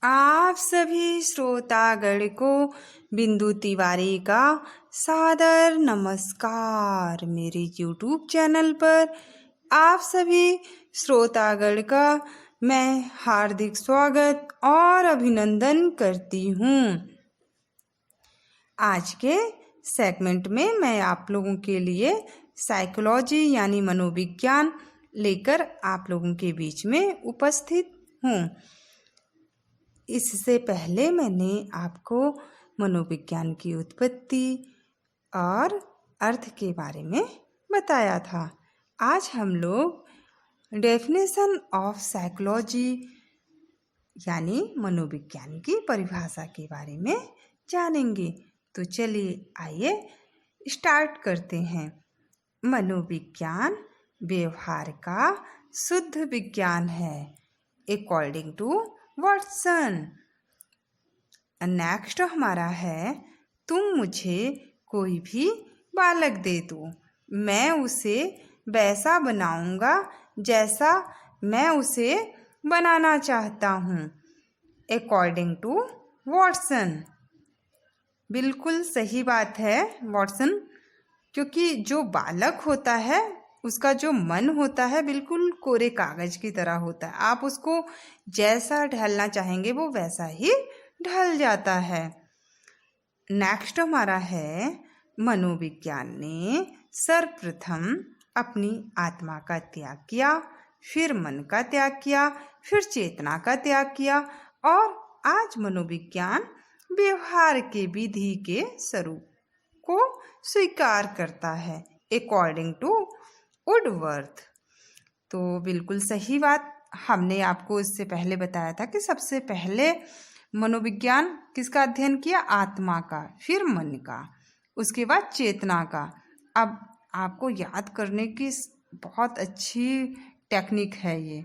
आप सभी श्रोतागण को बिंदु तिवारी का सादर नमस्कार। मेरे YouTube चैनल पर आप सभी श्रोतागण का मैं हार्दिक स्वागत और अभिनंदन करती हूँ। आज के सेगमेंट में मैं आप लोगों के लिए साइकोलॉजी यानी मनोविज्ञान लेकर आप लोगों के बीच में उपस्थित हूँ। इससे पहले मैंने आपको मनोविज्ञान की उत्पत्ति और अर्थ के बारे में बताया था। आज हम लोग डेफिनेशन ऑफ साइकोलॉजी यानी मनोविज्ञान की परिभाषा के बारे में जानेंगे। तो चलिए आइए स्टार्ट करते हैं। मनोविज्ञान व्यवहार का शुद्ध विज्ञान है अकॉर्डिंग टू वॉटसन। नेक्स्ट हमारा है, तुम मुझे कोई भी बालक दे दो, मैं उसे वैसा बनाऊंगा जैसा मैं उसे बनाना चाहता हूँ अकॉर्डिंग टू वॉटसन। बिल्कुल सही बात है वॉटसन, क्योंकि जो बालक होता है उसका जो मन होता है बिल्कुल कोरे कागज की तरह होता है। आप उसको जैसा ढलना चाहेंगे वो वैसा ही ढल जाता है। नेक्स्ट हमारा है, मनोविज्ञान ने सर्वप्रथम अपनी आत्मा का त्याग किया, फिर मन का त्याग किया, फिर चेतना का त्याग किया और आज मनोविज्ञान व्यवहार के विधि के स्वरूप को स्वीकार करता है अकॉर्डिंग टू वुडवर्थ। तो बिल्कुल सही बात, हमने आपको इससे पहले बताया था कि सबसे पहले मनोविज्ञान किसका अध्ययन किया? आत्मा का, फिर मन का, उसके बाद चेतना का। अब आपको याद करने की बहुत अच्छी टेक्निक है ये,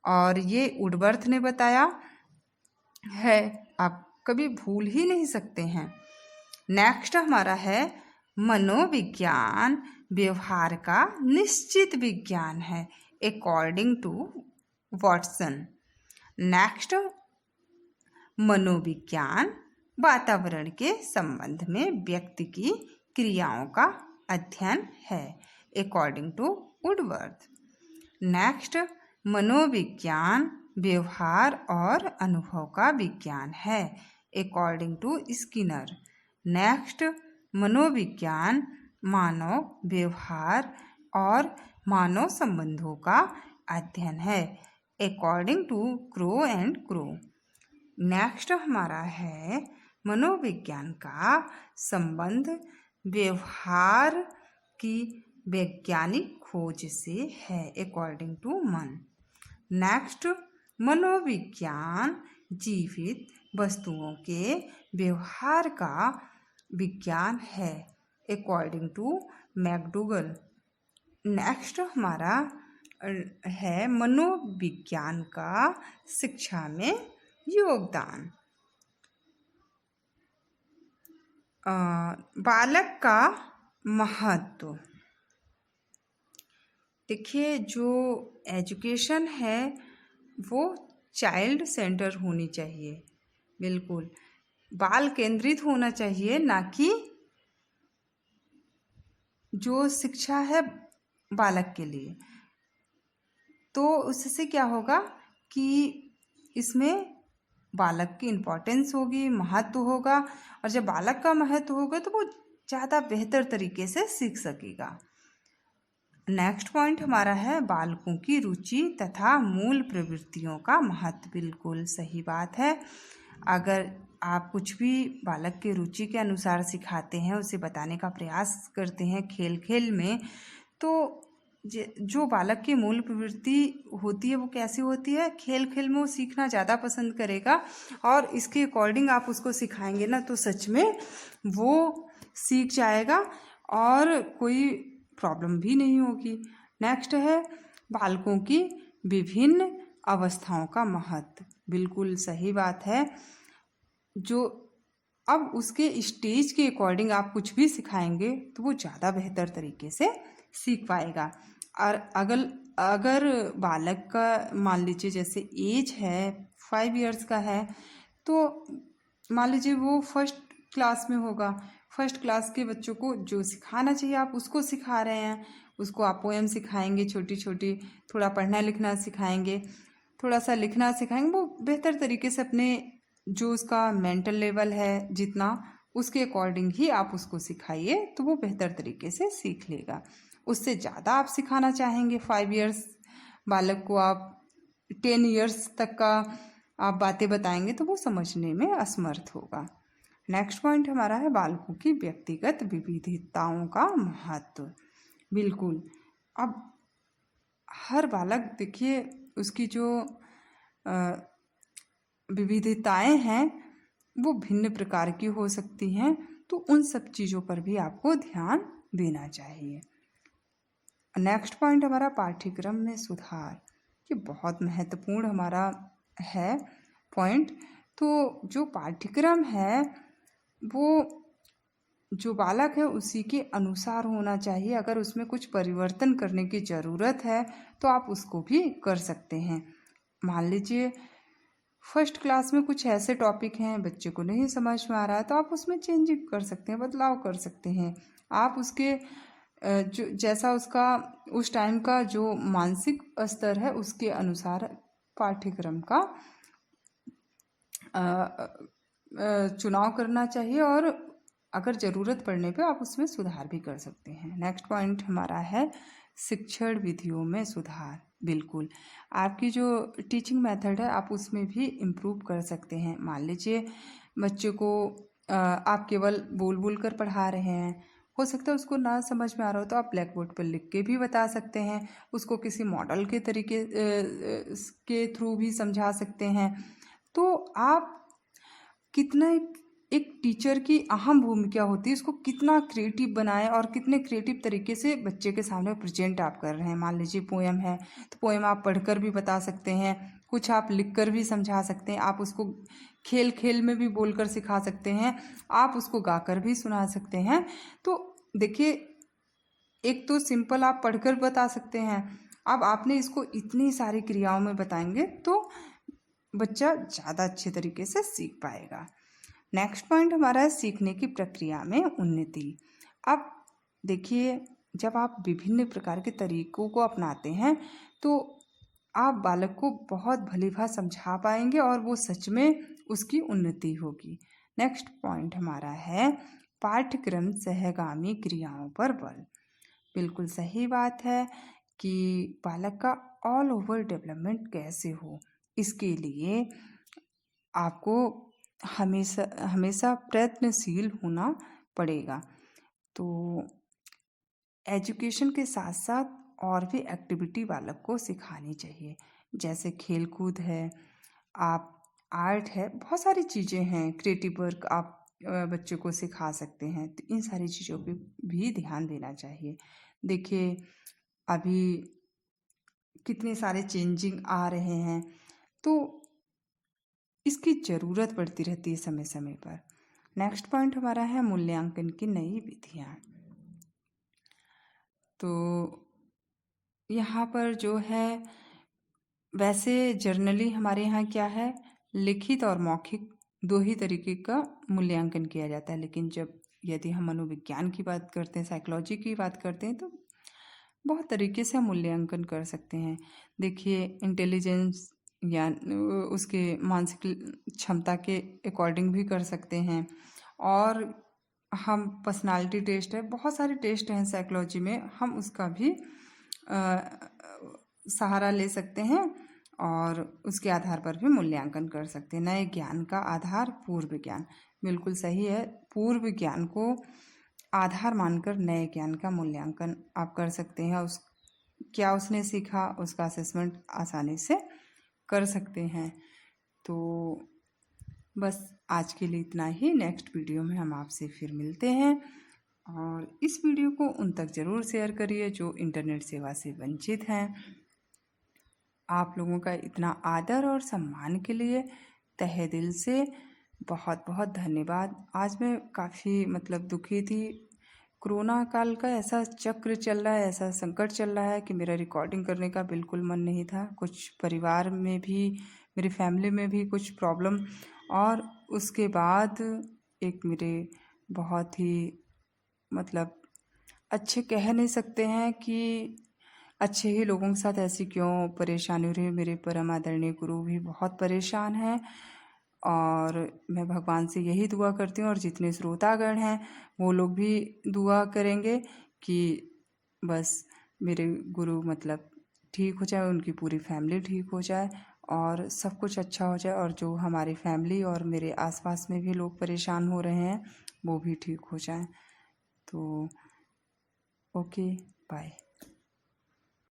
और ये वुडवर्थ ने बताया है, आप कभी भूल ही नहीं सकते हैं। नेक्स्ट हमारा है, मनोविज्ञान व्यवहार का निश्चित विज्ञान है अकॉर्डिंग टू वॉटसन। नेक्स्ट, मनोविज्ञान वातावरण के संबंध में व्यक्ति की क्रियाओं का अध्ययन है अकॉर्डिंग टू वुडवर्थ। नेक्स्ट, मनोविज्ञान व्यवहार और अनुभव का विज्ञान है अकॉर्डिंग टू स्किनर। नेक्स्ट, मनोविज्ञान मानव व्यवहार और मानव संबंधों का अध्ययन है according to Crow and Crow. Next हमारा है, मनोविज्ञान का संबंध व्यवहार की वैज्ञानिक खोज से है अकॉर्डिंग टू मन। नेक्स्ट, मनोविज्ञान जीवित वस्तुओं के व्यवहार का विज्ञान है अकॉर्डिंग टू मैकडूगल। नेक्स्ट हमारा है, मनोविज्ञान का शिक्षा में योगदान। बालक का महत्व देखिए, जो एजुकेशन है वो चाइल्ड सेंटर होनी चाहिए, बिल्कुल बाल केंद्रित होना चाहिए, ना कि जो शिक्षा है बालक के लिए। तो उससे क्या होगा कि इसमें बालक की इम्पोर्टेंस होगी, महत्व होगा, और जब बालक का महत्व होगा तो वो ज़्यादा बेहतर तरीके से सीख सकेगा। नेक्स्ट पॉइंट हमारा है, बालकों की रुचि तथा मूल प्रवृत्तियों का महत्व। बिल्कुल सही बात है। अगर आप कुछ भी बालक के रुचि के अनुसार सिखाते हैं, उसे बताने का प्रयास करते हैं खेल खेल में, तो जो बालक की मूल प्रवृत्ति होती है वो कैसी होती है? खेल खेल में वो सीखना ज़्यादा पसंद करेगा, और इसके अकॉर्डिंग आप उसको सिखाएंगे ना तो सच में वो सीख जाएगा और कोई प्रॉब्लम भी नहीं होगी। नेक्स्ट है, बालकों की विभिन्न अवस्थाओं का महत्व। बिल्कुल सही बात है। जो अब उसके स्टेज के अकॉर्डिंग आप कुछ भी सिखाएंगे तो वो ज़्यादा बेहतर तरीके से सीख पाएगा। और अगर बालक का मान लीजिए जैसे एज है 5 इयर्स का है, तो मान लीजिए वो फर्स्ट क्लास में होगा, फर्स्ट क्लास के बच्चों को जो सिखाना चाहिए आप उसको सिखा रहे हैं, उसको आप पोएम सिखाएंगे छोटी छोटी, थोड़ा पढ़ना लिखना सिखाएंगे, थोड़ा सा लिखना सिखाएंगे, वो बेहतर तरीके से अपने जो उसका मेंटल लेवल है जितना उसके अकॉर्डिंग ही आप उसको सिखाइए तो वो बेहतर तरीके से सीख लेगा। उससे ज़्यादा आप सिखाना चाहेंगे, 5 इयर्स बालक को आप 10 इयर्स तक का आप बातें बताएंगे तो वो समझने में असमर्थ होगा। नेक्स्ट पॉइंट हमारा है बालकों की व्यक्तिगत विविधताओं का महत्व। बिल्कुल, अब हर बालक देखिए उसकी जो विविधताएं हैं वो भिन्न प्रकार की हो सकती हैं, तो उन सब चीज़ों पर भी आपको ध्यान देना चाहिए। नेक्स्ट पॉइंट हमारा पाठ्यक्रम में सुधार, ये बहुत महत्वपूर्ण हमारा है पॉइंट। तो जो पाठ्यक्रम है वो जो बालक है उसी के अनुसार होना चाहिए। अगर उसमें कुछ परिवर्तन करने की ज़रूरत है तो आप उसको भी कर सकते हैं। मान लीजिए फर्स्ट क्लास में कुछ ऐसे टॉपिक हैं बच्चे को नहीं समझ में आ रहा है तो आप उसमें चेंजिंग कर सकते हैं, बदलाव कर सकते हैं। आप उसके जो जैसा उसका उस टाइम का जो मानसिक स्तर है उसके अनुसार पाठ्यक्रम का चुनाव करना चाहिए और अगर ज़रूरत पड़ने पे आप उसमें सुधार भी कर सकते हैं। नेक्स्ट पॉइंट हमारा है शिक्षण विधियों में सुधार। बिल्कुल, आपकी जो टीचिंग मेथड है आप उसमें भी इम्प्रूव कर सकते हैं। मान लीजिए बच्चे को आप केवल बोल बोल कर पढ़ा रहे हैं, हो सकता है उसको ना समझ में आ रहा हो तो आप ब्लैक बोर्ड पर लिख के भी बता सकते हैं, उसको किसी मॉडल के तरीके के थ्रू भी समझा सकते हैं। तो आप कितना एक टीचर की अहम भूमिका होती है, उसको कितना क्रिएटिव बनाएं और कितने क्रिएटिव तरीके से बच्चे के सामने प्रेजेंट आप कर रहे हैं। मान लीजिए पोएम है तो पोएम आप पढ़कर भी बता सकते हैं, कुछ आप लिखकर भी समझा सकते हैं, आप उसको खेल खेल में भी बोलकर सिखा सकते हैं, आप उसको गाकर भी सुना सकते हैं। तो देखिए एक तो सिंपल आप पढ़कर बता सकते हैं, अब आपने इसको इतनी सारी क्रियाओं में बताएंगे तो बच्चा ज़्यादा अच्छे तरीके से सीख पाएगा। नेक्स्ट पॉइंट हमारा है सीखने की प्रक्रिया में उन्नति। अब देखिए जब आप विभिन्न प्रकार के तरीकों को अपनाते हैं तो आप बालक को बहुत भलीभांति समझा पाएंगे और वो सच में उसकी उन्नति होगी। नेक्स्ट पॉइंट हमारा है पाठ्यक्रम सहगामी क्रियाओं पर बल। बिल्कुल सही बात है कि बालक का ऑल ओवर डेवलपमेंट कैसे हो, इसके लिए आपको हमेशा हमेशा प्रयत्नशील होना पड़ेगा। तो एजुकेशन के साथ साथ और भी एक्टिविटी बालक को सिखानी चाहिए, जैसे खेल कूद है, आप आर्ट है, बहुत सारी चीज़ें हैं, क्रिएटिव वर्क आप बच्चों को सिखा सकते हैं। तो इन सारी चीज़ों पे भी ध्यान देना चाहिए। देखिए अभी कितने सारे चेंजिंग आ रहे हैं तो इसकी ज़रूरत पड़ती रहती है समय समय पर। नेक्स्ट पॉइंट हमारा है मूल्यांकन की नई विधियाँ। तो यहाँ पर जो है वैसे जर्नली हमारे यहाँ क्या है, लिखित और मौखिक दो ही तरीके का मूल्यांकन किया जाता है, लेकिन जब यदि हम मनोविज्ञान की बात करते हैं, साइकोलॉजी की बात करते हैं तो बहुत तरीके से हम मूल्यांकन कर सकते हैं। देखिए इंटेलिजेंस या उसके मानसिक क्षमता के अकॉर्डिंग भी कर सकते हैं, और हम पर्सनालिटी टेस्ट है, बहुत सारे टेस्ट हैं साइकोलॉजी में, हम उसका भी सहारा ले सकते हैं और उसके आधार पर भी मूल्यांकन कर सकते हैं। नए ज्ञान का आधार पूर्व ज्ञान, बिल्कुल सही है, पूर्व ज्ञान को आधार मानकर नए ज्ञान का मूल्यांकन आप कर सकते हैं। उस क्या उसने सीखा उसका असेसमेंट आसानी से कर सकते हैं। तो बस आज के लिए इतना ही। नेक्स्ट वीडियो में हम आपसे फिर मिलते हैं, और इस वीडियो को उन तक ज़रूर शेयर करिए जो इंटरनेट सेवा से वंचित हैं। आप लोगों का इतना आदर और सम्मान के लिए तहे दिल से बहुत बहुत धन्यवाद। आज मैं काफ़ी दुखी थी। कोरोना काल का ऐसा चक्र चल रहा है, ऐसा संकट चल रहा है कि मेरा रिकॉर्डिंग करने का बिल्कुल मन नहीं था। कुछ परिवार में भी, मेरी फैमिली में भी कुछ प्रॉब्लम और उसके बाद एक मेरे बहुत ही मतलब अच्छे कह नहीं सकते हैं कि अच्छे ही लोगों के साथ ऐसी क्यों परेशानी हो रही है। मेरे परम आदरणीय गुरु भी बहुत परेशान हैं और मैं भगवान से यही दुआ करती हूँ और जितने श्रोतागण हैं वो लोग भी दुआ करेंगे कि बस मेरे गुरु मतलब ठीक हो जाए, उनकी पूरी फैमिली ठीक हो जाए और सब कुछ अच्छा हो जाए और जो हमारी फैमिली और मेरे आसपास में भी लोग परेशान हो रहे हैं वो भी ठीक हो जाए। तो ओके, बाय।